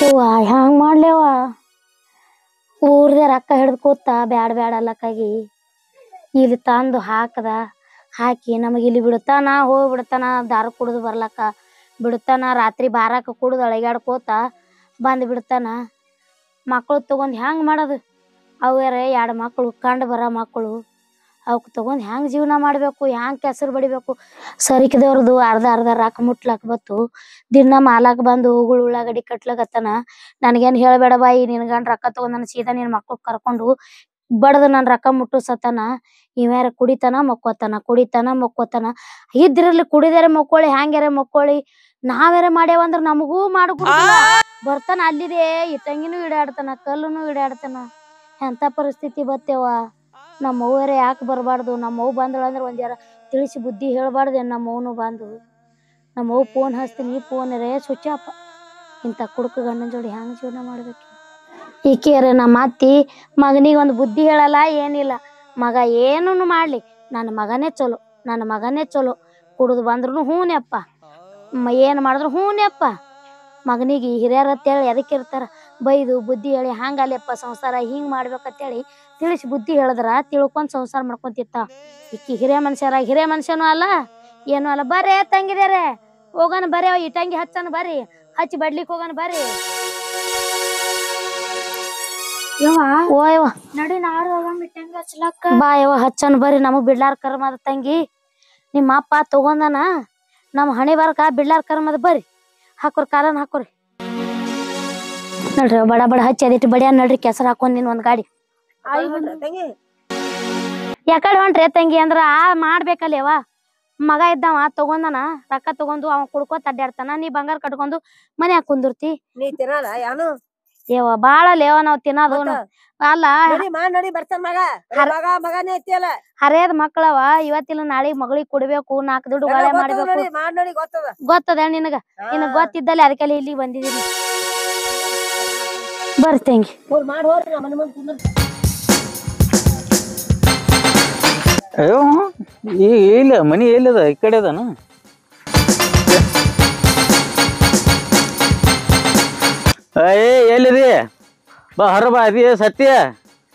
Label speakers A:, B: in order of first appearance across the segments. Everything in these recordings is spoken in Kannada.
A: ಯವ್ವ ಹ್ಯಾಂಗ ಮಾಡ್ಲೇವ ಊರ್ದೆ ರೊಕ್ಕ ಹಿಡ್ದು ಕೂತ ಬ್ಯಾಡ ಬ್ಯಾಡ ಅಲ್ಲಕ್ಕಾಗಿ ಇಲ್ಲಿ ತಂದು ಹಾಕಿ ನಮಗೆ ಇಲ್ಲಿ ಬಿಡ್ತಾನ ಹೋಗಿ ಬಿಡ್ತಾನ ದಾರು ಕುಡಿದು ಬರ್ಲಕ್ಕ ಬಿಡ್ತಾನ ರಾತ್ರಿ ಬಾರಾಕ ಕುಡಿದು ಅಳಗ್ಯಾಡ್ಕೋತ ಬಂದು ಬಿಡ್ತಾನ ಮಕ್ಕಳು ತಗೊಂಡು ಹ್ಯಾಂಗ ಮಾಡೋದು ಅವ್ಯಾರ ಎರಡು ಮಕ್ಕಳು ಕಂಡು ಬರೋ ಮಕ್ಕಳು ಅವಕ್ಕೆ ತಗೊಂಡು ಹ್ಯಾಂಗ ಜೀವನ ಮಾಡಬೇಕು ಹ್ಯಾಂಗ ಕೆಸರು ಬಡಿಬೇಕು ಸರಿಕಿದವ್ರದ್ದು ಅರ್ಧ ರೊಕ್ಕ ಮುಟ್ಲಕ್ ಬತ್ತು ದಿನ ಮಾಲಾಕ್ ಬಂದು ಉಳ್ಳಾಗಡ್ಡಿ ಕಟ್ಲಕತ್ತಾನ ನನಗೇನು ಹೇಳಬೇಡ ಬಾಯಿ ನಿನ್ ಗಂಡ ರೊಕ್ಕ ತಗೊಂಡ್ ನಾನು ಸೀದಾ ನಿನ್ ಮಕ್ಕಳು ಕರ್ಕೊಂಡು ಬಡದು ನನ್ನ ರೊಕ್ಕ ಮುಟ್ಟಿಸತಾನ ಇವ್ಯಾರ ಕುಡಿತಾನ ಮಕ್ಕೋತಾನ ಇದ್ರಲ್ಲಿ ಕುಡಿದಾರೆ ಮಕ್ಕೊಳ್ಳಿ ಹ್ಯಾಂಗಾರ ಮಕ್ಕೊಳ್ಳಿ ನಾವ್ಯಾರ ಮಾಡ್ಯಾವಂದ್ರ ನಮಗೂ ಮಾಡ್ಕೊಡ್ತಾನ ಬರ್ತಾನ ಅಲ್ಲಿದೆ ಇಟ್ಟಂಗಿನೂ ಇಡಾಡ್ತಾನ ಕಲ್ಲುನು ಇಡಾಡ್ತಾನ ಎಂತ ಪರಿಸ್ಥಿತಿ ಬತ್ತೇವ ನಮ್ಮ ಅವ್ವರ ಯಾಕೆ ಬರಬಾರ್ದು ನಮ್ಮ ಅವ್ವ ಬಂದಳ ಅಂದ್ರೆ ಒಂದ್ಯಾರ ತಿಳಿಸಿ ಬುದ್ಧಿ ಹೇಳ್ಬಾರ್ದು ನಮ್ಮ ಅವ್ವನು ಬಂದು ನಮ್ಮ ಅವ್ವ ಫೋನ್ ಹಚ್ತೀನಿ ಫೋನ್ ಸ್ವಿಚ್ ಆಫ್ ಇಂಥ ಕುಡುಕ ಗಂಡನ ಜೋಡಿ ಹ್ಯಾಂಗ ಜೀವನ ಮಾಡ್ಬೇಕು ಈಕೆಯರ ನಮ್ಮ ಅತ್ತಿ ಮಗನಿಗೆ ಒಂದು ಬುದ್ಧಿ ಹೇಳಲ್ಲ ಏನಿಲ್ಲ ಮಗ ಏನೂ ಮಾಡ್ಲಿ ನನ್ನ ಮಗನೇ ಚಲೋ ಕುಡಿದು ಬಂದ್ರು ಹೂನ್ಯಪ್ಪ ಏನು ಮಾಡಿದ್ರು ಹೂನ್ಯಪ್ಪ ಮಗನಿಗೆ ಹಿರಿಯರ ಅಂತೇಳಿ ಎದಕ್ಕೆ ಇರ್ತಾರ ಬೈದು ಬುದ್ಧಿ ಹೇಳಿ ಹಂಗಲ್ಲಪ್ಪ ಸಂಸಾರ ಹಿಂಗ್ ಮಾಡ್ಬೇಕಂತೇಳಿ ತಿಳಿಸಿ ಬುದ್ಧಿ ಹೇಳಿದ್ರ ತಿಳ್ಕೊಂಡ್ ಸಂಸಾರ ಮಾಡ್ಕೊಂತಿತ್ತ ಈಕಿ ಹಿರಿಯ ಮನುಷ್ಯನೂ ಅಲ್ಲ ಏನು ಅಲ್ಲ ಬರ್ರಿ ತಂಗಿದಾರೆ ಹೋಗೋಣ ಬರ್ರಿ ಇಟ್ಟಂಗಿ ಹಚ್ಚನ ಬರ್ರಿ ಹಚ್ಚಿ ಬಡ್ಲಿಕ್ ಹೋಗೋಣ ಬರ್ರಿ
B: ನಡಿ ನಾರು ಇಟ್ಟಂಗಿ ಹಚ್ಲಕ್ಕ
A: ಬಾ ಯವ್ವ ಹಚ್ಚನ್ ಬರ್ರಿ ನಮಗ್ ಬಿಡ್ಲಾರ ಕರ್ಮದ ತಂಗಿ ನಿಮ್ಮ ಅಪ್ಪ ತಗೊಂಡನ ನಮ್ ಹಣೆ ಬರ್ಕ ಬಿಡ್ಲಾರ ಕರ್ಮದ ಬರ್ರಿ ಹಾಕೋರಿ ಕಾಲನ್ ಹಾಕೋರಿ ನೋಡ್ರಿ ಬಡ ಬಡ ಹಚ್ಚಿ ಅದಿಟ್ಟು ಬಡಿಯ ನೋಡ್ರಿ ಕೆಸರು ಹಾಕೊಂಡ್ ನಿನ್ ಒಂದ್ ಗಾಡಿ ಯಾಕಡೆ ಹೊಂಟ್ರಿ ತಂಗಿ ಅಂದ್ರ ಮಾಡ್ಬೇಕಲ್ಲೇವ ಮಗ ಇದ್ದವ ತಗೊಂಡನ ರೊಕ್ಕ ತಗೊಂಡು ಅವ ಕುಡ್ಕೋತ ಅಡ್ಡಾಡ್ತಾನ ನೀ ಬಂಗಾರ ಕಟ್ಕೊಂಡು ಮನ್ಯಾಗ ಕುಂದಿರ್ತಿ ಯವ್ವ ಬಾಳ ಲೇವ ನಾವ್ ತಿನ್ನೋದು ಅಲ್ಲ ಹರಿಯದ ಮಕ್ಕಳವ ಇವತ್ತಿಲ್ಲ ನಾಳೆ ಮಗಳಿಗೆ ಕೊಡ್ಬೇಕು 4 ದುಡ್ಡು ಒಳ್ಳೆ ಮಾಡ್ಬೇಕು ಗೊತ್ತದ ನಿನಗ ಗೊತ್ತಿದ್ದಲ್ಲ ಅದಕ್ಕೆಲ್ಲ ಇಲ್ಲಿ ಬಂದಿದೀನಿ ಬರ್ತೇಂಗಿ
C: ಅಯ್ಯೋ ಈಗ ಇಲ್ಲ ಮನಿ ಎಲ್ಲಿದ ಈ ಕಡೆ ಅದಾನ ಎಲ್ಲಿದಿ ಬಾ ಹೊರ ಬಾ ಅದಿ ಸತ್ಯ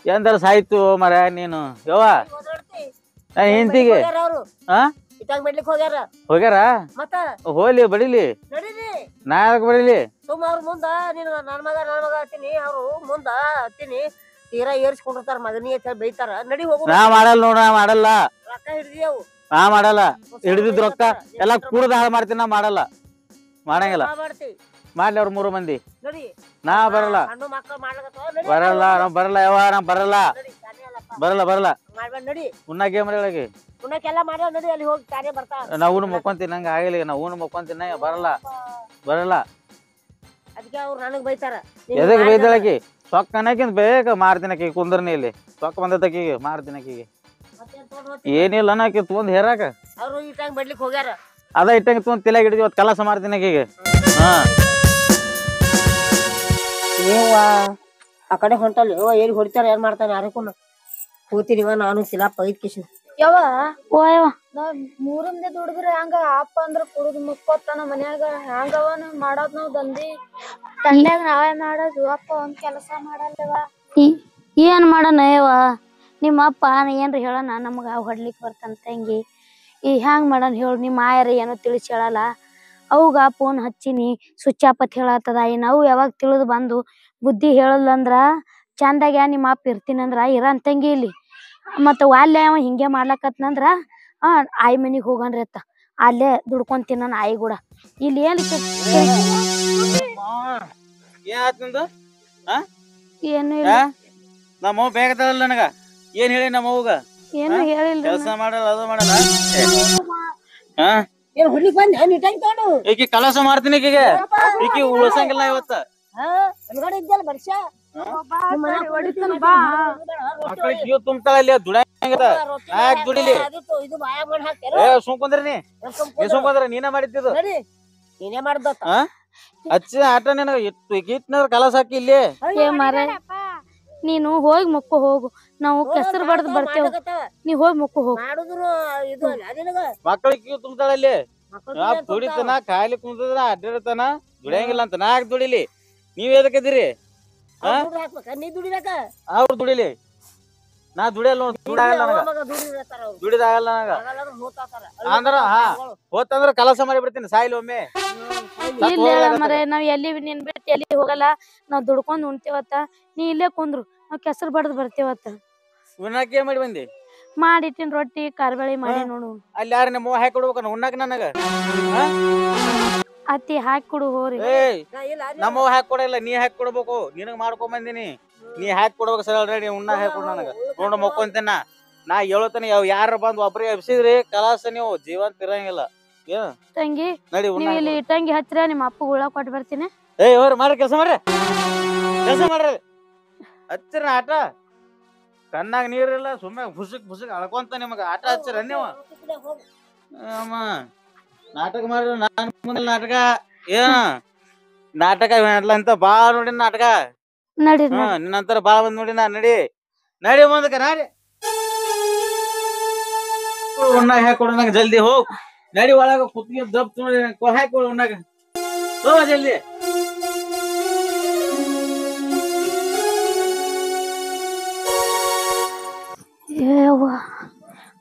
C: ಎಂದಾರ ಸಾಯ್ತು ಮರ ನೀನು ಯವ್ವ ಹೆಂಡತಿಗೆ ಹೋಗ್ಯಾರ ಹೋಲಿ ಬಡಿಲಿ ನಾ ಯಾಕೆ ಬಡಿಲಿ
D: ಸುಮಾರು ಮುಂದ ನೀನು ನನ್ ಮಗ ಹತ್ತೀನಿ ಅವ್ರು ಮುಂದ ಹತ್ತೀನಿ ತೀರಾ ಏರ್ಸ್ಕೊಂಡಿರ್ತಾರ ಮಗನಿ ಬೈತಾರ ನಡಿ ಹೋಗು
C: ನಾ ಮಾಡಲ್ಲ ನೋಡ ನಾ ಮಾಡಲ್ಲ
D: ರೊಕ್ಕ ಹಿಡ್ದಿಯವು
C: ನಾ ಮಾಡಲ್ಲ ಹಿಡಿದಿದ್ ರೊಕ್ಕ ಎಲ್ಲಾ ಕುಡ್ದ ಹಾಳು ಮಾಡ್ತೀನಿ ನಾ ಮಾಡಲ್ಲ ಮಾಡಂಗಿಲ್ಲ ಮಾಡ್ಲಿ ಅವ್ರ 3 ಮಂದಿ ನಾ ಬರಲ್ಲ ಬರಲ್ಲ ನಾವ್ ಬರಲ್ಲ ಯಾವ ನಾ ಬರಲ್ಲ ಬರಲ್ಲ ಉಣ್ಣಾಕ ಏನ್ ಮಾಡಿ ನಾ ಊನು ಮುಕ್ಕೊಂತೀನಿ ನಂಗೆ ಆಗಿಲ್ಲ ನಾ ಊನು ಮುಕ್ಕೊಂತೀನಿ ಬರಲ್ಲ
D: ಅದಕ್ಕೆ ಅವ್ರು ನನಗ್ ಬೈತಾರ
C: ಎದಕ್ ಬೈತಾಳಕಿ ಸೊಕ್ಕ ಅನ್ನಕಿಂತ ಬೇಕ ಮಾರ್ತಿನಕಿ ಕುಂದ್ರನಿ ಇಲ್ಲಿ ಸೊಕ್ಕ ಬಂದತಕಿಗೆ ಮಾರ್ತಿನಕಿಗೆ ಏನಿಲ್ಲ ಅನ್ನಕಿ ತೊಂದ್ ಹೇರಾಕ
D: ಅವ್ರು ಇಟ್ಟಂಗ್ ಬಡ್ಲಿಕ್ ಹೋಗ್ಯಾರ
C: ಅದ ಇಟ್ಟಂಗ ತೊಂದ್ ತಲೆಗೆ ಹಿಡಿದಿ ಇವತ್ತು ಕಲಸ ಮಾರ್ತಿನಕಿಗೆ ಹಾ
D: ನೀವ ಆ ಕಡೆ ಹೊಂಟಲ್ ಎಲ್ಲಿ ಹೊಡಿತಾರ ಏನ್ ಮಾಡ್ತಾನೆ ಯಾರಕ್ಕೂ ಕೂತಿನಿವ ನಾನು ಸಿಲಾಪ್ ಐದ್ ಕಿಶಿ
B: ಯವ್ವ ನಾವ್ ಮೂರಂದೆ ದುಡಿದ್ರ ಹಂಗ ಅಪ್ಪ ಅಂದ್ರ ಕುಡುದ್ ಮುಕ್ಕೋತಾನ ಮನ್ಯಾಗ ಹ್ಯಾಂಗವನ ಮಾಡೋದ್ ನಾವ್ ದಂದಿ ತಂಡ್ಯಾಗ ನಾವೇ ಮಾಡೋದು ಅಪ್ಪ ಒಂದ್ ಕೆಲಸ ಮಾಡಲ್ಲವ
A: ಏನ್ ಮಾಡೋಣ ಯವ್ವ ನಿಮ್ಮ ಅಪ್ಪ ಏನ್ರಿ ಹೇಳೋಣ ನಮಗ ಹೊಡ್ಲಿಕ್ ಬರ್ತಾನ ತಂಗಿ ಈ ಹ್ಯಾಂಗ್ ಮಾಡೋಣ ಹೇಳು ನಿಮ್ಮ ಆಯರ ಏನೋ ತಿಳಿಸಿ ಹೇಳಲ್ಲ ಅವಾಗ ಫೋನ್ ಹಚ್ಚಿನಿ ಸ್ವಿಚ್ ಆಫ್ ಅಂತ ಹೇಳತ್ತದ ನಾವು ಯಾವಾಗ ತಿಳಿದು ಬಂದು ಬುದ್ಧಿ ಹೇಳಲ್ಲಂದ್ರ ಚಂದಾಗ ನಿಮ್ಮ ಅಪ್ಪ ಇರ್ತೀನಂದ್ರ ಇರಂತ ತಂಗಿ ಇಲ್ಲಿ ಮತ್ತ ಅಲ್ಲೇ ಅವ ಹಿಂಗೆ ಮಾಡ್ಲಕತ್ನಂದ್ರ ಆಯಿ ಮನಿಗ್ ಹೋಗನ್ರಿ ಅತ್ತ ಅಲ್ಲೇ ದುಡ್ಕೊಂತೀನಿ ನಾನು ಆಯಿ ಕೂಡ ಇಲ್ಲಿ ಏನ್ ಏನು
C: ನಮ್ಮ ಬೇಕಲ್ಲ ನನಗ ಏನ್ ಹೇಳಿ ನಮ್ಮ ಅವ್ಗ
A: ಏನು ಹೇಳಿಲ್ಲ
C: ಕೆಲಸ ಮಾಡಲ್ಲ ಅದು ಮಾಡಲ್ಲ
D: ಹುಡ್ಲಿಕ್ ಬಂದ್ ಇಟ್ಟಂಗ್
C: ಈಕಿ ಕಲಸ ಮಾಡ್ತೀನಿ ಈಕಿ ಉಳ್ಸಂಗಿಲ್ಲ ಇವತ್ತ
D: ಇದ್ದಲ್ಲ ಬರ್ಷ
C: ಮಕ್ಕಳಿಗೆ ಜೀವ ತುಂಬ್ತಾಳ ಇಲ್ಲಿ ದುಡಿಯಂಗಿದ ಯಾಕೆ ದುಡಿಲಿ ಸುಮ್ಕೊಂದ್ರಿ ನೀ ಸುಮ್ಕೊಂದ್ರ ನೀನ ಮಾಡಿದ್ದು
D: ನೀನೇ ಮಾಡ್ದ
C: ಹಚ್ಚ ಆಟ ನಿನಗ ಇಟ್ನವ್ರ ಕಲಸ ಹಾಕಿ ಇಲ್ಲಿ
A: ನೀನು ಹೋಗಿ ಮುಕ್ಕು ಹೋಗು ನಾವು ಕೆಸರು ಬಡ್ದು ಬರ್ತೇವ ನೀವ್ ಹೋಗಿ ಮುಕ್ಕು ಹೋಗು
D: ಮಾಡಿದ್ರು ಇದು
C: ಮಕ್ಕಳಿಗೆ ಜೀವ ತುಂಬ್ತಾಳ ಇಲ್ಲಿ ದುಡಿತನ ಖಾಲಿ ಕುಂತದ್ರ ಅಡ್ಡಿರ್ತಾನ ದುಡಿಯಂಗಿಲ್ಲ ಅಂತ ನಾ ಯಾಕೆ ದುಡಿಲಿ ನೀವ್ ಎದಕ್ಕದಿರಿ
D: ನೀ ದುಡಿಬೇಕ
C: ಅವ್ರು ದುಡಿಲಿ ನಾ ದುಡಿಯಲ್ಲ ನೋಡ್ ದುಡಿಯಲ್ಲ ನನಗ ದುಡಿದಾಗಲ್ಲ ನನಗ ಅಂದ್ರ ಹೋತಂದ್ರ ಕೆಲಸ ಮಾಡಿ ಬಿಡ್ತೀನಿ ಸಾಯಿಲ್ ಒಮ್ಮೆ
A: ಇಲ್ಲ ಮರೆ ನಾವ್ ಎಲ್ಲಿ ನಿನ್ ಬಿಟ್ಟು ಎಲ್ಲಿ ಹೋಗಲ್ಲ ನಾವ್ ದುಡ್ಕೊಂಡ್ ಉಣ್ತೇವತ್ತ ನೀ ಇಲ್ಲೇ ಕುಂದ್ರು ನಾವ್ ಕೆಸರು ಬಡ್ದ್ ಬರ್ತೇವತ್ತ
C: ಉಣ್ಣಾಕ ಮಾಡಿ ಬಂದಿ
A: ಮಾಡಿಟ್ಟಿನ್ ರೊಟ್ಟಿ ಕಾರ್ಬೇಳಿ ಮಾಡಿ ನೋಡು
C: ಅಲ್ಲಿ ಯಾರ ನಿಮ್ಮ ಹಾಕಿ ಕೊಡ್ಬೇಕ ಉಣ್ಣಾಕ ನನಗ
A: ಅತ್ತಿ ಹಾಕಿ ಕೊಡು ಹೋರಿ
C: ಏಯ್ ನಮ್ಮವ್ ಹಾಕಿ ಕೊಡಲ್ಲ ನೀ ಹಾಕಿ ಕೊಡ್ಬೇಕು ನಿನಗ್ ಮಾಡ್ಕೊಂಡ್ ಬಂದಿನಿ ನೀ ಹಾಕಿ ಕೊಡ್ಬೇಕು ಸರ್ ಆಲ್ರೆಡಿ ಉಣ್ಣಾಕ ಹಾಕಿ ಕೊಡ ನನಗ ನೋಡು ಮಕ್ಕೊಂತೇನ ನಾ ಹೇಳತನ ಯಾರ ಬಂದ್ ಒಬ್ರಿಗೆ ಎಬ್ಸಿದ್ರಿ ಕಲಾಸ ನೀವು ಜೀವಂತ ಇರಂಗಿಲ್ಲ ಏನ್
A: ತಂಗಿ
C: ನಡಿ
A: ನೀವ್ ಇಲ್ಲಿ ಇಟ್ಟಂಗಿ ಹಚ್ರ ನಿಮ್ಮ ಅಪ್ಪ ಉಳ ಕೊಟ್ಟು ಬರ್ತೀನಿ
C: ಏಯ್ ಹೋರಿ ಮಾಡ್ರಿ ಕೆಲಸ ಮಾಡ್ರಿ ಹಚ್ಚಿರ ಆಟ ಕಣ್ಣಾಗ ನೀರಿಲ್ಲ ಸುಮ್ಮನೆ ಬುಸುಕ್ ಅಳ್ಕೊಂತ ನಿಮಗ ಆಟ ಹಚ್ಚಿರ ನೀವು ಅಮ್ಮ ನಾಟಕ ಮಾಡ್ರಿ ನಾನ್ ಮುಂದೆ ನಾಟಕ ಏನ ನಾಟಕ ಅಂತ ಬಾಳ ನೋಡಿ ನಾಟಕ
A: ನಡಿ
C: ನಿನ್ನಂತರ ಬಾಳ ಬಂದ್ ನೋಡಿ ನಡಿ ಮುಂದಕ್ಕೆ ನಡಿ ಉಣ್ಣಾಗ ಹಾಕೊಡು ನಂಗೆ ಜಲ್ದಿ ಹೋಗ್ ನಡಿ ಒಳಗ ಕುತ್ತಿಗೆ ದಬ್ ನೋಡಿ ಹಾಕೊಡು ಉಣ್ಣಾಗ ಹೋಗ ಜಲ್ದಿ
A: ಯವ್ವ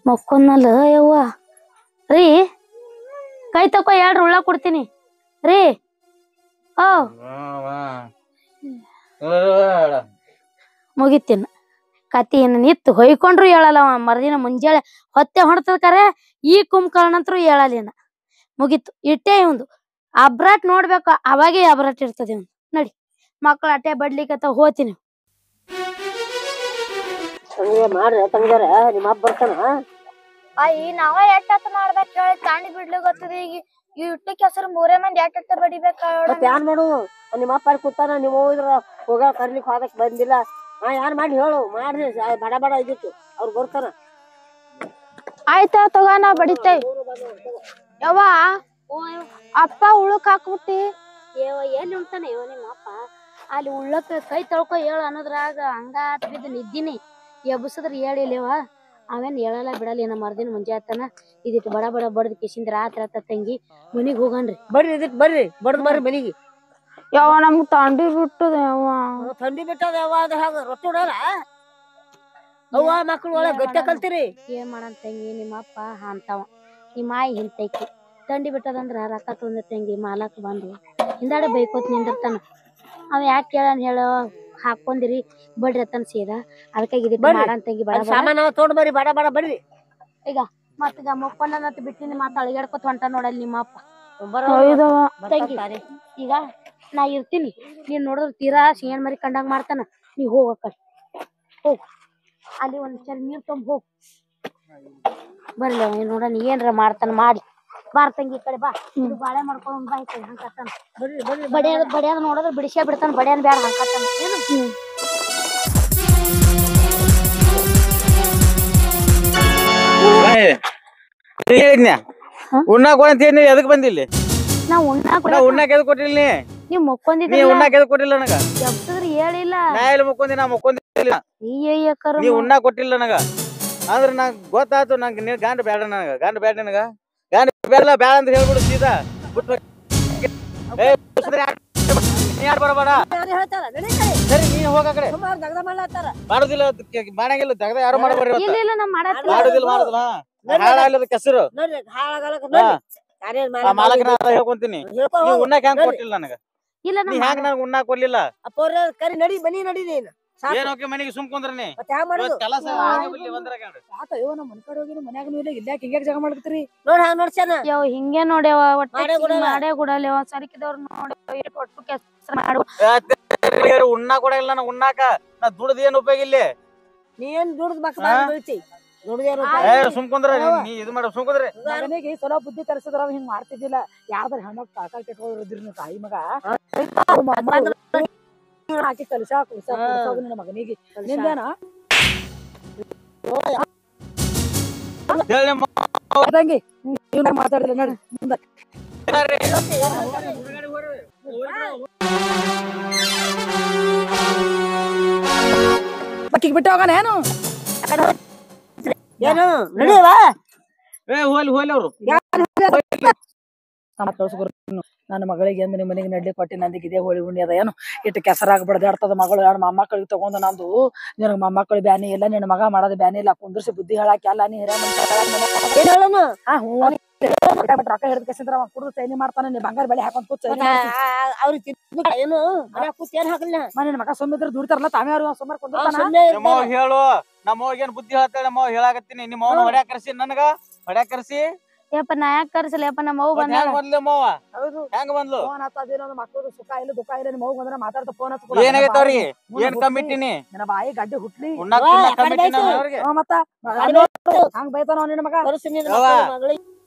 A: ಮಕ್ಕೊಂದಲ್ಲ ಯವ್ವ ರೀ ಕೈ ತಕೋ 2 ಉಳ್ಳ ಕೊಡ್ತೀನಿ ರೀ ಓ ಮುಗಿತೀನಿ ಕತಿ ಏನ ನಿತ್ತು ಹೊಯ್ಕೊಂಡ್ರು ಹೇಳಲ್ಲ ಮರ್ದಿನ ಮುಂಜಾಳೆ ಹೊತ್ತೆ ಹೊಡ್ತದ ಕರೆ ಈ ಕುಂಭಕರ್ಣಂತ್ರು ಹೇಳಲ್ಲ ಮುಗೀತು ಇಟ್ಟೇ ಒಂದು ಅಬ್ರಾಟ್ ನೋಡ್ಬೇಕು ಅವಾಗೇ ಅಬ್ರಾಟ್ ಇರ್ತದೆ ಇವ್ನು ನಡಿ ಮಕ್ಳು ಅಟ್ಟೆ ಬಡ್ಲಿಕ್ಕೆ ಹೋತೀನಿ
D: ಮಾಡ್ರಿ ತಂಗಾರ ನಿಮ್ಮ ಅಪ್ಪ ಬರ್ತಾನ
B: ಅಯ್ಯ ನಾವ ಎಟ್ಟತ್ತ ಮಾಡ್ಬೇಕ ಹೇಳಿ ತಾಂಡಿ ಬಿಡ್ಲಿ ಗೊತ್ತದ ಈಗ ಇಟ್ಟ ಕೆಸರು 3 ಮಂದಿ ಎಟ್ಟ ಬಡಿಬೇಕ
D: ಯಾನ್ ಮಾಡು ನಿಮ್ಮ ಅಪ್ಪ ಕೂತಾನ ನೀವು ಹೋದ್ರ ಹೋಗ ಕರ್ಲಿಕ್ ಹೋದಕ್ ಬಂದಿಲ್ಲ ಯಾನ್ ಮಾಡಿ ಹೇಳು ಮಾಡ್ರಿ ಬಡ ಇದ್ದಿತ್ತು ಅವ್ರು ಬರ್ತಾನ
B: ಆಯ್ತಾ ತಗೋ ನಾ ಬಡಿತೇವ್ ಯವ್ವ ಅಪ್ಪ ಉಳುಕ್ ಹಾಕ್ಬಿಟ್ಟಿ
A: ಎಲ್ಲಿ ಉಣ್ತಾನೆ ನಿಮ್ಮ ಅಪ್ಪ ಅಲ್ಲಿ ಉಳ್ಳಕ್ ಕೈ ತೊಳ್ಕೊ ಹೇಳು ಅನ್ನೋದ್ರಾಗ ಹಂಗಾತ್ ಬಿದ್ದು ನಿದ್ದಿನಿ ಎಬ್ಬಸದ್ರ ಹೇಳಿಲ್ಲವ ಅವೇನ್ ಹೇಳಲ್ಲ ಬಿಡಲ್ಲ ಏನ ಮರ್ದಿನ ಮುಂಜಾತನ ಇದಿಟ್ಟು ಬಡ ಬಡದ್ ಕಿಶಿಂದ ರಾತ್ರಿ ತಂಗಿ ಮನಿಗ್ ಹೋಗನ್ರಿ
D: ಬರ್ರಿ ಇದಕ್ ಬರ್ರಿ ಮನಿಗೆ
B: ಯಾವ ನಮ್ಗ್ ತಂಡಿ ಬಿಟ್ಟದ ಯಾವ
D: ಥಂಡಿ ಬಿಟ್ಟದ ಯಾವ ಅದ ಹಾಗ ರೊಟ್ಟಿ ಉಡಲ್ಲ ಅವ್ವ ಮಕ್ಳು ಒಳಗ ಗಟ್ಟ ಕಲ್ತಿರಿ
A: ಏನ್ ಮಾಡನ್ ತಂಗಿ ನಿಮ್ಮ ಅಪ್ಪ ಅಂತವ ನಿಮ್ಮ ಮಾಯಿ ಹಿಂತೈಕಿ ತಂಡಿ ಬಿಟ್ಟದಂದ್ರ ರೊಕ್ಕ ತೊಂದ ತಂಗಿ ಮಾಲಕ್ ಬಂದು ಹಿಂದಾಡೆ ಬೈಕೋತ್ ನಿಂದಿರ್ತಾನ ಅವ ಯಾಕೆ ಕೇಳನ್ ಹೇಳೋ ಹಾಕೊಂಡಿರಿ ಬಡ್ರಿ ಅತ್ತನ್ ಸೀದ ಅದಕ್ಕಾಗಿ ಮಾಡನ್ ತಂಗಿ ಬಡ
D: ಸಾಮಾನ ತೊಗೊಂಡ್ ಬರ್ರಿ ಬಡ ಬರ್ರಿ
A: ಈಗ ಮತ್ತೀಗ ಮುಪ್ಪಣ್ಣನತ್ ಬಿಟ್ಟಿನಿ ಮತ್ತ ಅಳಿಗಾಡ್ಕೊತ ಹೊಂಟ ನೋಡಲ್ ನಿಮ್ಮ ಅಪ್ಪ ತಂಗಿ ಈಗ ನಾ ಇರ್ತೀನಿ ನೀನ್ ನೋಡಿದ್ರ ತೀರಾ ಶೇಣ್ ಮರಿ ಕಂಡಂಗ್ ಮಾಡ್ತಾನ ನೀ ಹೋಗ ಕಡೆ ಹೋಗ್ ಅಲ್ಲಿ ಒಂದ್ ಚಲ್ ನೀರ್ ತುಂಬ ಹೋಗ್ ಬರ್ಲಿ ನೋಡಣ ಏನ್ರ ಮಾಡ್ತಾನ ಮಾಡಿ ಬಾರ್ ತಂಗಿ ಈ ಕಡೆ ಬಾ ಇದು ಬಾಳೆ ಮಾಡ್ಕೊಂಡ್ ಬಾ ಈ ಕಡೆ ಹಂಕತ್ತಾನ ಬಡಿಯಾದ ನೋಡಿದ್ರ ಬಿಡಿಸೇ ಬಿಡ್ತಾನ ಬಡಿಯಾನ ಬ್ಯಾಡ ಹಂಕತ್ತಾನ ಏನು
C: ಉಣ್ಣಾಕ ಎದಕ್ ಬಂದಿಲ್ಲಿ
A: ನಾ
C: ಉಣ್ಣಾಕ ಎದಕ್ ಕೊಟ್ಟಿಲ್ಲ
A: ನೀವ್ ಮುಕ್ಕೊಂದಿದ್ರಿ
C: ನೀ ಉಣ್ಣಾಕ ಎದಕ್ ಕೊಟ್ಟಿಲ್ಲ ನನಗ
A: ಎಬ್ಸದ್ರಿ ಹೇಳಿಲ್ಲ
C: ನಾ ಎಲ್ಲಿ ಮುಕ್ಕೊಂದಿಲ್ಲ ನೀ ಉಣ್ಣಾಕ ಕೊಟ್ಟಿಲ್ಲ ನನಗ ಅಂದ್ರ ನಂಗ್ ಗೊತ್ತಾಯ್ತು ನಂಗೆ ನೀನ್ ಗಂಡ ಬೇಡ ನನಗ ಗಂಡ ಬೇಡ ನನಗ ಗಂಡ ಬೇಡ ಬೇಡ ಅಂತ ಹೇಳ್ಬಿಡು ಸೀದಾ ಬಿಟ್ಟು ಬರಬೇಡ ಸರಿ ನೀನ್ ಹೋಗ ಕಡೆ ಮಾಡುದಿಲ್ಲ ಮಾಡಂಗಿಲ್ಲ ತೆಗ್ದ ಯಾರು ಮಾಡಬಾರ್ರಿ ಮಾಡುದಿಲ್ಲ ಹಾಳಾಗ್ಲದ ಕೆಸರು ಮಾಲಕನ ಹೇಳ್ಕೊಂತೀನಿ ನೀವ್ ಉಣ್ಣಾಕ ಹೆಂಗ್ ಕೊಟ್ಟಿಲ್ಲ ನನಗ ನೀ ಹೆಂಗ್ ನನಗ ಉಣ್ಣಾಕ ಕೊಡ್ಲಿಲ್ಲ
D: ಕರಿ ನಡಿ ಬನ್ನಿ ನಡಿ ನೀನ್
C: ಏನ್ ಓಕೆ ಮನೆಗೆ ಸುಮ್ಕೊಂಡ್ರನಿ ಕೆಲಸ
A: ಹಿಂಗೆ ನೋಡ್ಯಾವ ಮಾಡೇ ಗುಡಲ್ಯವ ಸರಿಕಿದವ್ರ ನೋಡಿ ಒಟ್ಟು ಕೆಲ್ಸ ಮಾಡು
C: ಉಣ್ಣಾಕ ಕೊಡಲ್ಲ ನಾ ಉಣ್ಣಾಕ ನಾ ದುಡ್ದು ಏನ್ ಉಪಯೋಗ ಇಲ್ಲಿ
D: ನೀ ಏನ್ ದುಡ್ದು ಮಕ್ಕಳ ಬೆಳಿತಿ
C: ಸುಮ್ಕೊಂಡ್ರ ನೀ ಇದು ಮಾಡ ಸುಮ್ಕೊಂಡ್ರಿ
E: ಮನೆಗೆ ಸಲ ಬುದ್ಧಿ ಕಲಿಸಿದ್ರ ಹಿಂಗ್ ಮಾಡ್ತಿದ್ದಿಲ್ಲ ಯಾವ್ದಾರ ಹೆಣ್ಮಕ್ ಕಾಕಾ ಕೆಟ್ಟೋದ್ರಿ ನೀವು ತಾಯಿ ಮಗ ಹಾಕಿ ಕಲಿಸಾಕ ನಿನ್ನ ಮಗನಿಗೆ ನಿಂದೇನ ತಂಗಿ ಮಾತಾಡಿಲ್ಲ ನೋಡಿ ಮುಂದೆ ಬಕ್ಕಿಗೆ ಬಿಟ್ಟು ಹೋಗೋಣ ಏನು
D: ಏನು ನಡಿಯವಾ
C: ಹೋಲಿ ಅವ್ರು
E: ನನ್ನ ಮಗಳಿಗೆ ಎಂದ ನಿಮ್ಮ ಮನೆಗೆ ನಡ್ಲಿ ಕೊಟ್ಟಿ ನಂದಿಗೆ ಇದೇ ಹೋಳಿ ಉಣ್ಣಿ ಅದ ಏನು ಇಟ್ಟು ಕೆಸರಾಗ ಬಡ್ದಾಡ್ತದ ಮಗಳು ಎರಡು ಮೊಮ್ಮಕ್ಕಳಿಗೆ ತಗೊಂಡು ನಂದು ನಿನಗೆ ಮೊಮ್ಮಕ್ಕಳು ಬ್ಯಾನಿ ಇಲ್ಲ ನಿನ್ನ ಮಗ ಮಾಡೋದು ಬ್ಯಾನಿ ಇಲ್ಲ ಕುಂದ್ರಿಸಿ ಬುದ್ಧಿ ಹೇಳಾಕಿ ಅಲ್ಲ ನೀ ಹಿರಿಯ
D: ಏನ್ ಹೇಳನು
E: ರೊಕ್ಕ ಹಿಡಿದ ಕೆಸಿದ್ರ ಕುಡಿದು ಚೈನಿ ಮಾಡ್ತಾನೆ ನೀ ಬಂಗಾರ ಬೆಳೆ ಹಾಕೊಂಡ್ ಕೂತ್
D: ಅವ್ರಿಗೆ ಏನು ಕೂತ್ ಏನ್ ಹಾಕಲ್ಲ
E: ನಿನ್ನ ಮಗ ಸುಮ್ಮಿದ್ರೆ ದುಡಿತಾರಲ್ಲ ತಾವೇ ಅವ್ರು ಸುಮಾರು ಕುಂದಿರ್ತಾನ
C: ನಮ್ಮವ್ ಹೇಳು ನಮ್ಮವ್ಗ ಏನ್ ಬುದ್ಧಿ ಹೇಳ್ತಾಳೆ ನಮ್ಮವ್ ಹೇಳಾಕತ್ತೀನಿ ನಿಮ್ಮ ಅವ್ನ ಹೊಡ್ಯಾಕ ಕರ್ಸಿ ನನಗ ಹೊಡ್ಯಾಕ ಕರ್ಸಿ
A: ಯಪ್ಪ ನಾ ಯಾಕೆ ಕರ್ಸಲ್ಲ ಯಪ್ಪ ನಮ್ಮ ಅವ್ವ ಬಂದ
C: ಹೆಂಗ್ ಬಂದ್ಲು ನಮ್ಮವ್ವ
E: ಹೌದು
C: ಹೆಂಗ್ ಬಂದ್ಲು
E: ಫೋನ್ ಹತ್ತದೇನೋ ಮಕ್ಕಳು ಸುಖ ಇಲ್ಲ ದುಃಖ ಇಲ್ಲ ನಿಮ್ಮ ಹೋಗಿ ಬಂದ್ರೆ ಮಾತಾಡ್ತಾ ಫೋನ್ ಹತ್ತ
C: ಏನಾಗೈತೆ ಅವ್ರಿಗೆ ಏನ್ ಕಮ್ಮಿಟ್ಟಿನಿ
E: ನನ್ನ ಬಾಯಿ ಗಡ್ಡೆ ಹುಟ್ಲಿ
C: ಉಣ್ಣಾಕ್ ತಿನ್ನಾಕ್ ಕಮ್ಮಿಟ್ಟಿನಿ ಅವ್ರಿಗೆ
E: ಮತ್ತ ಹಂಗ ಬೈತಾನ ನಿನ್ನ ಮಗ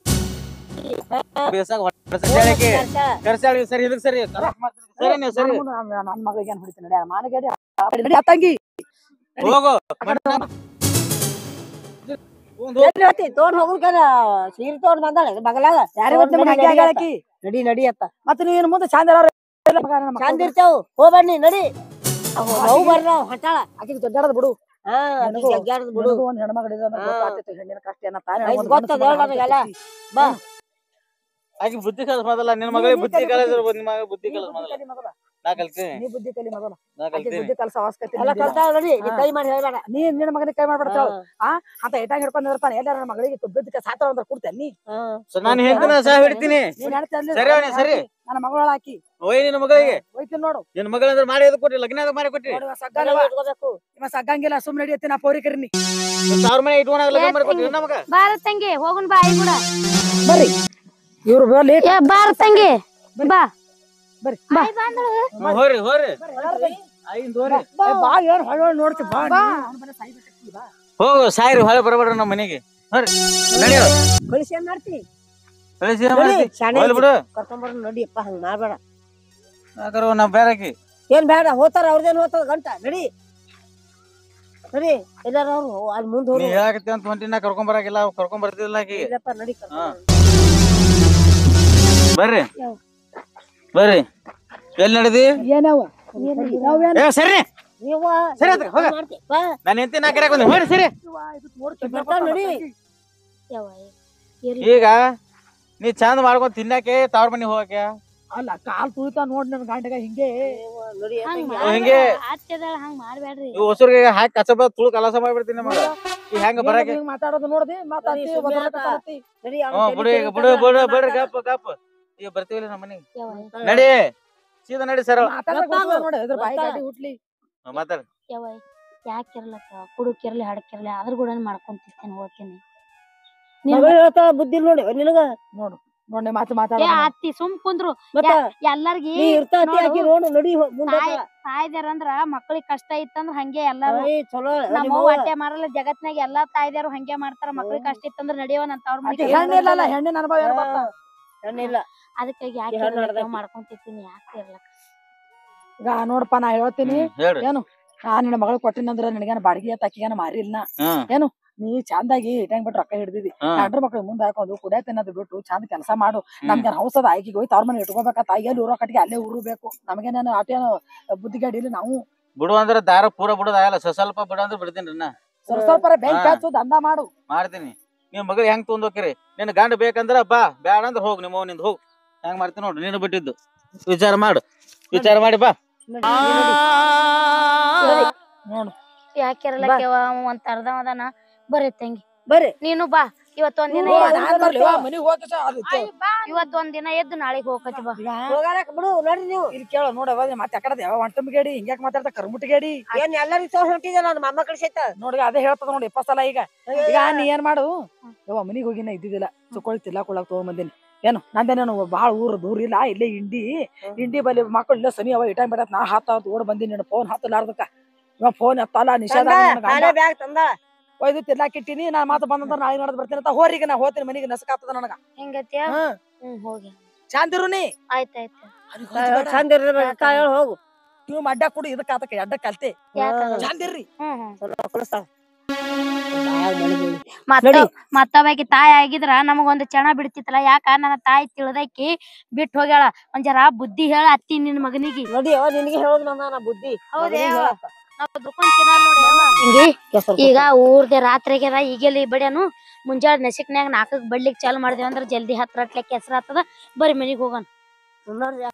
C: ಬೇಸಾಗ ಹೊಡ್ಸಕ್ಕೆ ಕರ್ಸಾಳಿ ಸರಿ ಇದಕ್ ಸರಿ ಸರಿ ನೀವು ಸರಿ
E: ನನ್ನ ಮಗಳಿಗೆ ಏನ್ ಹೊಡಿತೀನಿ ನಡಿ ಮಾನಗಡಿ ತಂಗಿ
C: ಹೋಗು
D: ತೋಡ್ ಹೋಗ್ರ ಸೀರೆ ತೋಡ್ ಬಂದಾಳೆ ಬಗಲಾಗ ನಡಿ ನಡಿ ಅತ್ತ
E: ಮತ್ತೆ ನೀನ್ ಮುಂದೆ ಚಂದ
D: ಚಂದ ಇರ್ತೇವ್ ಹೋಗ್ಬನ್ನಿ ನಡಿ ಅವು ಬರ್ರ ಹಟಾಳ
E: ಆಕಿಗೆ ಜಗ್ಗಾಡದ್ ಬಿಡು
D: ಬಿಡು
E: ಒಂದ್ ಹೆಣ್ಮಗಳಿದ ಹೆಣ್ಣಿನ ಕಷ್ಟ
D: ಗೊತ್ತದ ನನಗೆಲ್ಲ ಬಾ
C: ಆಕಿ ಬುದ್ಧಿ ಕಲ್ಸ್ ಮೊದಲ ನಿನ್ ಮಗಳಿಗೆ ಬುದ್ಧಿ ಕಲಿಸ್ ನಿನ್ ಮಗ ಬುದ್ಧಿ ಕಲ್ಸ್ ಮೊದಲ ನಾ ಕಲ್ತೀನಿ
E: ನೀ ಬುದ್ಧಿ ಕಲಿ ಮೊದಲ
C: ನಾ ಕಲ್ತೀನಿ
E: ಬುದ್ಧಿ ಕಲ್ಸ ಅವಶ್ಯಕತೆ
D: ಎಲ್ಲ ಕಲ್ತಾಳ ನಡಿ ನೀ ಕೈ ಮಾಡಿ ಹೇಳ್ಬೇಡ
E: ನೀ ನಿನ್ನ ಮಗನಿಗೆ ಕೈ ಮಾಡ್ಬಿಡ್ತಾಳ ಅಂತ ಏಟಾಗ ಹಿಡ್ಕೊಂಡ್ ಇರ್ತಾನೆ ಎಲ್ಲ ನನ್ನ ಮಗಳಿಗೆ ಬಿದ್ದಕ್ಕೆ ಸಾತ್ರ ಅಂದ್ರೆ ಕೊಡ್ತೇನೆ ನೀ
C: ನಾನು ಹೇಳ್ತೀನಿ ಸಹ ಹಿಡ್ತೀನಿ
E: ನೀನ್ ಹೇಳ್ತೀನಿ
C: ಸರಿ ಅವನಿ ಸರಿ
E: ನನ್ನ ಮಗಳ ಹಾಕಿ
C: ಒಯ್ ನಿನ್ನ ಮಗಳಿಗೆ
E: ಹೋಯ್ತೀನಿ ನೋಡು
C: ನಿನ್ನ ಮಗಳಂದ್ರೆ ಮಾಡಿ ಅದು ಕೊಟ್ರಿ ಲಗ್ನ ಅದು ಮಾಡಿ ಕೊಟ್ರಿ
E: ಇವ ಸಗ್ಗಂಗಿಲ್ಲ ಸುಮ್ನೆ ನಡಿಯತ್ತಿ ನಾ ಪೌರಿ ಕರಿನಿ
C: ಸಾವಿರ ಮನೆ ಇಟ್ಕೊಂಡಾಗ ಲಗ್ನ ಮಾಡಿ ಕೊಟ್ರಿ ನನ್ನ ಮಗ
A: ಬಾರ ತಂಗಿ ಹೋಗುನ್ ಬಾ ಕೂಡ
E: ಬರ್ರಿ ಇವ್ರು ಬರ್ಲಿ
A: ಬಾರ ತಂಗಿ ಬಾ
E: ಬರ್ರಿ
C: ಹೋರಿ ಹೋರಿ ಐನ್ ಹೋರಿ
E: ಬಾ ಏನ್ ಹೊಳ ನೋಡ್ತಿ ಬಾ
C: ಹೋಗು ಸಾಯ್ರಿ ಹೊಳೆ ಬರಬೇಡ್ರಿ ನಮ್ಮ ಮನೆಗೆ ಹೋರಿ ನಡೆಯೋ
D: ಕಳಿಸಿ ಏನ್ ಮಾಡ್ತೀನಿ
C: ಕಳಿಸಿ ಹೋಗ್ಲಿ ಬಿಡು
D: ಕರ್ಕೊಂಬರ್ ನಡಿಯಪ್ಪ ಹಂಗ ಮಾಡ್ಬೇಡ
C: ಯಾಕರ ನಾ ಬೇರಕಿ
D: ಏನ್ ಬೇಡ ಹೋತಾರ ಅವ್ರದೇನ್ ಹೋಗ್ತದ ಗಂಟ ನಡಿ ನಡಿ ಎಲ್ಲಾರ ಅವ್ರು ಅಲ್ಲಿ ಮುಂದ್
C: ನೀ
D: ಹೋಗಿ
C: ಹೇಳಕತ್ತಿ ಅಂತ ಹೊಂಟಿನ ಕರ್ಕೊಂಡ್ ಬರಾಕಿಲ್ಲ ಕರ್ಕೊಂಡ್ ಬರ್ತಿಲ್ಲ ಆಕಿ
D: ಇಲ್ಲಪ್ಪ ನಡಿ
C: ಬರ್ರಿ ಬರ್ರಿ ಎಲ್ಲಿ ನಡಿದಿ
E: ಏನವ
C: ಏ ಸರಿ
D: ನೀವ
C: ಸರಿ ಆತ್ರಿ ಹೋಗ ನಾನು ಎಂತಿ ನಾ ಕರೆಯಾಕ ಬಂದೆ ಹೋರಿ ಸರಿ
D: ಬರ್ತಾವ ನಡಿ
C: ಈಗ ನೀ ಚಂದ ಮಾಡ್ಕೊಂಡ್ ತಿನ್ನಾಕೆ ತವ್ರ ಮನಿ ಹೋಗಕ್ಕೆ
E: ಅಲ್ಲ ಕಾಲ್ ತುಳಿತಾ ನೋಡ್ ನನ್ ಗಂಟಗ ಹಿಂಗೆ
C: ಹಿಂಗೆ
A: ಅತ್ತೆದಳ ಹಂಗ ಮಾಡ್ಬೇಡ್ರಿ
C: ಇವ್ ಹೊಸರ್ಗೆ ಹಾಕಿ ಕಸಬ ತುಳು ಕಲಸ ಮಾಡ್ಬಿಡ್ತೀನಿ ಮಗ ಈ ಹೆಂಗ ಬರಾಕೆ
E: ಮಾತಾಡೋದು ನೋಡ್ದಿ ಮಾತಾಡ್ತಿ
D: ನಡಿ
C: ಬಿಡು ಈಗ ಬಿಡು ಬಿಡು ಬಿಡ್ರಿ ಗಪ್ಪ ಗಪ್ಪ ಈಗ ಬರ್ತೀವಿಲ್ಲ ನಮ್ಮ ಮನೆಗೆ ನಡಿ ಸೀದಾ ನಡಿ ಸರಳ
E: ನೋಡಿ ಇದ್ರ ಬಾಯಿ ಗಾಡಿ ಹುಟ್ಲಿ
C: ಮಾತಾಡ
A: ಯಾಕಿರ್ಲಕ್ಕ ಕುಡುಕಿರ್ಲಿ ಹಡಕಿರ್ಲಿ ಅದ್ರ ಕೂಡ ಮಾಡ್ಕೊಂತಿರ್ತೇನೆ ಹೋಗ್ತೀನಿ
D: ಹೇಳ್ತಾಳ ಬುದ್ಧಿ ನೋಡಿ ನಿನಗ
E: ನೋಡು ನೋಡಿ ಮಾತು ಮಾತಾಡ
A: ಅತ್ತಿ ಸುಮ್ ಕುಂದ್ರು
D: ಮತ್ತ
A: ಎಲ್ಲಾರ್ಗಿ
D: ನೀ ಇರ್ತಾತಿ ಆಕಿ ನೋಡು ನಡಿ ಮುಂದೆ
A: ತಾಯ್ದಾರಂದ್ರ ಮಕ್ಳಿಗೆ ಕಷ್ಟ ಇತ್ತಂದ್ರ ಹಂಗೆ ಎಲ್ಲಾರು
D: ಚಲೋ
A: ನಮ್ಮ ಹೊಟ್ಟೆ ಮಾರಲ್ಲ ಜಗತ್ನಾಗ ಎಲ್ಲಾ ತಾಯ್ದಾರು ಹಂಗೆ ಮಾಡ್ತಾರ ಮಕ್ಳಿಗೆ ಕಷ್ಟ ಇತ್ತಂದ್ರ ನಡಿಯವ ನನ್ ತವ್ರ ಮನೆಗೆ
E: ಹೆಣ್ಣಿಲ್ಲ ಹೆಣ್ಣಿನ ಅನುಭವ ಏನ್ ಬರ್ತಾ
D: ಹೆಣ್ಣಿಲ್ಲ
A: ಅದಕ್ಕಾಗಿ ಯಾಕೆ ಮಾಡ್ಕೊಂತಿರ್ತೀನಿ ಯಾಕೆ ಇರ್ಲಕ್ಕ
E: ಈಗ ನೋಡಪ್ಪ ನಾ ಹೇಳ್ತೀನಿ
C: ಹೇಳ್ರಿ
E: ಏನು ನಾ ನಿನ್ನ ಮಗಳು ಕೊಟ್ಟಿನಂದ್ರ ನಿನಗೇನ ಬಾಡಿಗೆ ತಾಕಿಗೇನ ಮಾರಿಲ್ಲ ಏನು ನೀ ಚಂದಾಗಿ ಇಟ್ಟಂಗ್ ಬಿಟ್ಟು ರೊಕ್ಕ ಹಿಡ್ದಿದಿ ಗಂಡ್ರ ಮಕ್ಳು ಮುಂದೆ ಹಾಕೋದು ಕುಡಿಯ ತಿನ್ನೋದು ಬಿಟ್ಟು ಚಂದ ಕೆಲಸ ಮಾಡು ನಮ್ಗೇನ್ ಹೌಸದ ಆಯ್ಕಿಗೆ ಹೋಗಿ ತವ್ರ ಮನೆ ಇಟ್ಕೋಬೇಕತ್ತ ಎಲ್ಲಿ ಊರೋ ಕಟ್ಟಿಗೆ ಅಲ್ಲೇ ಊರ್ಬೇಕು ನಮಗೇನೇನು ಆಟೇನು ಬುದ್ಧಿಗಾಡಿ ಇಲ್ಲ ನಾವು
C: ಬಿಡು ಅಂದ್ರ ದಾರ ಪೂರ ಬಿಡೋದಾಗಲ್ಲ ಸ್ವಲ್ಪ ಬಿಡು ಅಂದ್ರೆ ಬಿಡ್ತೀನಿ ನಾ
E: ಸ್ವಲ್ಪ ಬೆಂಕಿ ಹಚ್ಚು ದಂಡ ಮಾಡು
C: ಮಾಡ್ತೀನಿ ನೀವ್ ಮಗಳು ಹೆಂಗ್ ತೊಗೊಂಡ್ ಹೋಗ್ರಿ ನಿನ್ ಗಂಡ ಬೇಕಂದ್ರ ಬಾ ಬ್ಯಾಡ ಅಂದ್ರ ಹೋಗ್ ನಿಮ್ಮ ನಿಂದ ಹೋಗ್ ಹೆಂಗ್ ಮಾಡ್ತೀನಿ ನೋಡು ನೀನು ಬಿಟ್ಟಿದ್ದು ವಿಚಾರ ಮಾಡು ವಿಚಾರ ಮಾಡಿ ಬಾ
E: ನೋಡು
A: ಯಾಕಿರಲಕ್ಕ ಒಂದ್ ಅರ್ಧ ಅದಾನ ಬರ್ರಿ ತಂಗಿ
D: ಬರ್ರಿ
A: ನೀನು ಬಾ ಇವತ್ತೊಂದ್ ದಿನ ಇವತ್ತೊಂದ್ ದಿನ ಎದ್ದು ನಾಳೆಗ್ ಹೋಗತಿ ಬಾ
D: ಹೋಗಾರಕ್ ಬಿಡು ನೋಡ್ರಿ ನೀವು
E: ಇಲ್ಲಿ ಕೇಳ ನೋಡ ಮತ್ತೆ ಯಾಕಡೆ ಯಾವ ಒಂಟಂಬಿಗೇಡಿ ಹಿಂಗ್ಯಾಕ್ ಮಾತಾಡ್ತಾ ಕರ್ಮುಟ್ಟಿಗೇಡಿ
D: ಏನ್ ಎಲ್ಲರಿಗೂ ತೋರ್ಸ್ ಹೊಂಟಿದ್ದೆ ನನ್ನ ಮೊಮ್ಮಕ್ಕಳ ಸಹಿತ
E: ನೋಡಿ ಅದೇ ಹೇಳ್ತದ ನೋಡಿ 20 ಸಲ ಈಗ ನೀ ಏನ್ ಮಾಡು ಯವ್ವ ಮನಿಗ್ ಹೋಗಿನ ಇದ್ದಿದ್ದಿಲ್ಲ ಸುಕೊಳ್ಳಿ ತಿಲ್ಲಾಕೊಳ್ಳಾಕ್ ತಗೊಂಡ್ ಬಂದೇನಿ ಏನು ನಂದೇನೇನು ಬಾಳ ದೂರ ಇಲ್ಲ ಇಲ್ಲೇ ಇಂಡಿ ಬಲ್ಲಿ ಮಕ್ಕಳು ಇಲ್ಲ ಸನಿ ಅವ ಇಟೈಮ್ ಬರತ್ ನಾ ಓಡ್ ಬಂದಿನಿ ನೀನು ಫೋನ್ ಹತ್ತಲಾರ್ದಕ್ಕ ಇವ ಫೋನ್ ಹತ್ತಲ್ಲ ನಿಷೇಧ
D: ಬ್ಯಾಗ್ ತಂದ
E: ಒಯ್ದು ತಿರ್ಲಾಕಿಟ್ಟಿನಿ ನಾ ಮಾತು ಬಂದಂದ್ರ ನಾಳೆ ನಾಡ್ದು ಬರ್ತೀನಿ ಅಂತ ಹೋರಿಗೆ ನಾ ಹೋಗ್ತೀನಿ ಮನಿಗೆ ನಸಕಾಗ್ತದ ನನಗ
A: ಹೆಂಗತ್ಯ ಹೋಗಿ
E: ಶಾಂತಿರು ನೀ
A: ಆಯ್ತಾಯ್ತು
D: ಚಂದ ಇರ್ತಾಳ ಹೋಗು
E: ನೀವು ಅಡ್ಡ ಕುಡಿ ಇದಕ್ಕ ಆತಕ ಅಡ್ಡ ಕಲ್ತೆ ಶಾಂತಿರ್ರಿ
A: ಮತ್ತೊಬ್ಬಾಕಿ ತಾಯಿ ಆಗಿದ್ರ ನಮಗೊಂದು ಚಣ ಬಿಡ್ತಿತ್ತಲ್ಲ ಯಾಕ ನನ್ನ ತಾಯಿ ತಿಳಿದಾಕಿ ಬಿಟ್ಟು ಹೋಗ್ಯಾಳ ಒಂದ್ ಜರ ಬುದ್ಧಿ ಹೇಳ ಅತ್ತಿ ನಿನ್ ಮಗನಿಗೆ
D: ನೋಡಿ ನಿನಗೆ ಹೇಳೋದು ನನ್ನ ಬುದ್ಧಿ
A: ಹೌದೇ ಈಗ ಊರ್ದೆ ರಾತ್ರಿಗೆದ ಈಗೆಲ್ಲಿ ಬಡಿಯನು ಮುಂಜಾನೆ ನಸಿಕ್ನ್ಯಾಗ 4ಕ್ಕೆ ಬಡ್ಲಿಕ್ ಚಾಲು ಮಾಡಿದೇವ ಅಂದ್ರ ಜಲ್ದಿ ಹತ್ರ ಕೆಸರ ಆತದ ಬರೀ ಮನಿಗ್ ಹೋಗೋಣ
D: ನೋಡ್ರಿ